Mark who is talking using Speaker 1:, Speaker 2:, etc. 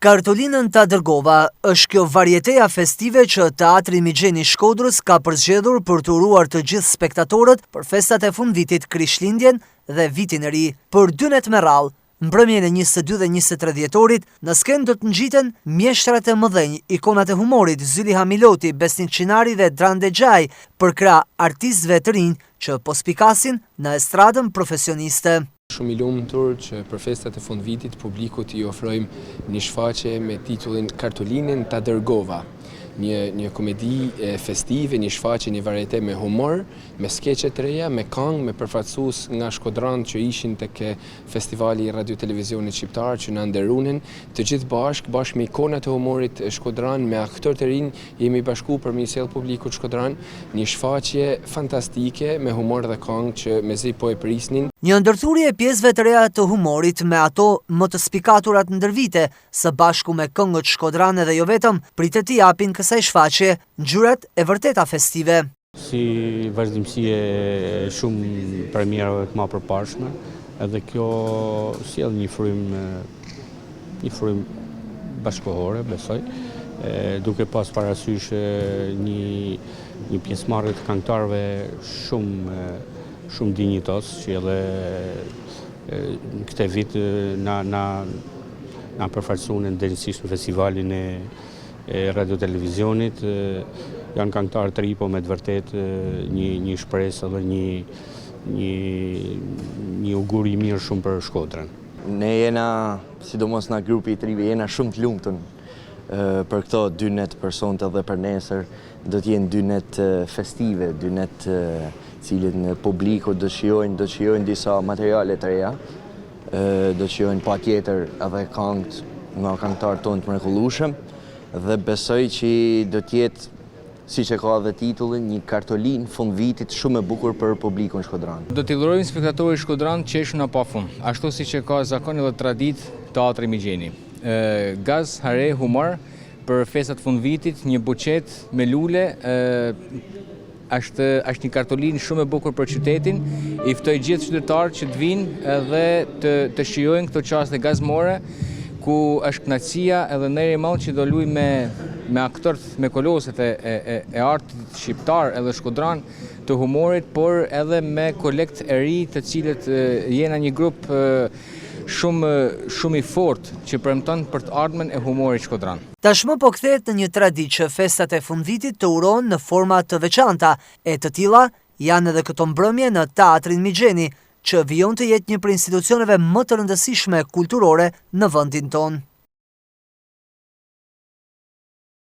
Speaker 1: Kartolinën ta dërgova është kjo varieteja festive që Teatri Migjeni Shkodrës ka përzgjedhur për të uruar të gjithë spektatorët për festat e fundvitit Krishtlindjen dhe Vitin e Ri. Për 2 net me radhë, mbrëmjen e 22 dhe 23 dhjetorit, në skenë do të ngjiten mjeshtrat e mëdhenj, ikonat e humorit Zyliha Miloti, Besnik Çinari dhe Dran Dexhaj, për krah artistëve të rinj që po spikasin në estradën profesioniste.
Speaker 2: Shumë i lumtur që për festat e fundvitit publikut i ofrojmë një shfaqje me titullin Kartolinën ta dërgova. Një komedi festive, një shfaqje, një varieté me humor, me skeqe të reja, me këngë, me përfaqësues nga Shkodran që ishin tek festivali i radio televizionit shqiptar që na nderunin, të gjithë bashkë me ikonat e humorit Shkodran, me aktorë të rinj, jemi bashku për me sjell publikut Shkodran, një shfaqje fantastike me humor dhe këngë që mezi po e prisnin.
Speaker 1: Një ndërthurje e pjesëve të reja të humorit me ato më të spikaturat ndër vite, së bashku me këngët Shkodrane dhe jo vetëm, pritet t'i japin kësaj shfaqje ngjyrat e vërteta festive.
Speaker 3: Si vazhdimësi e shumë premierave të mëparshme, edhe kjo sjell një frym bashkëkohore, besoj, duke pas parasysh një pjesëmarrje të këngëtarëve shumë dinjitos, që edhe në këtë vit na përfaqësuan nderisisht në festivalin e radio televizionit. Janë këngëtarë të ri, po me të vërtet një shpresë edhe një augur i mirë shumë për Shkodrën.
Speaker 4: Ne jena, sidomos nga grupi i trive, jena shumë të lumtur për këto 2 net për sonte dhe për nesër. Do t'jenë 2 net festive, 2 net cilët në publiku do shijojnë disa materiale të reja, do shijojnë patjetër edhe këngët nga këngëtarë tonë të mrekullueshëm, dhe besoj që do t'jetë, siç e ka edhe titullin, një kartolinë fundvitit shumë e bukur për publikun shkodran.
Speaker 5: Do t'i dhurojmë spektatorit Shkodran qeshun pa fund, ashtu siç e ka zakon edhe traditë Teatri Migjeni. Gaz, hare, humor për festat fundvitit, një buqet me lule, është një kartolinë shumë e bukur për qytetin. I ftoj gjithë qytetarët që të vinë edhe të shijojnë këto çaste gazmore, ku është kënaqësia edhe nderi i madh që do luaj me aktorët, me koloset e artit shqiptar edhe Shkodran të humorit, por edhe me kolekt e ri, të cilët jena një grup shumë i fortë që premton për të ardhmen e humorit Shkodran.
Speaker 1: Tashmë po kthehet në një traditë që festat e fundvitit të urohen në forma të veçanta, e të tilla janë edhe këto mbrëmje në Teatrin Migjeni, që vijon të jetë një prej institucioneve më të rëndësishme kulturore në vendin tonë.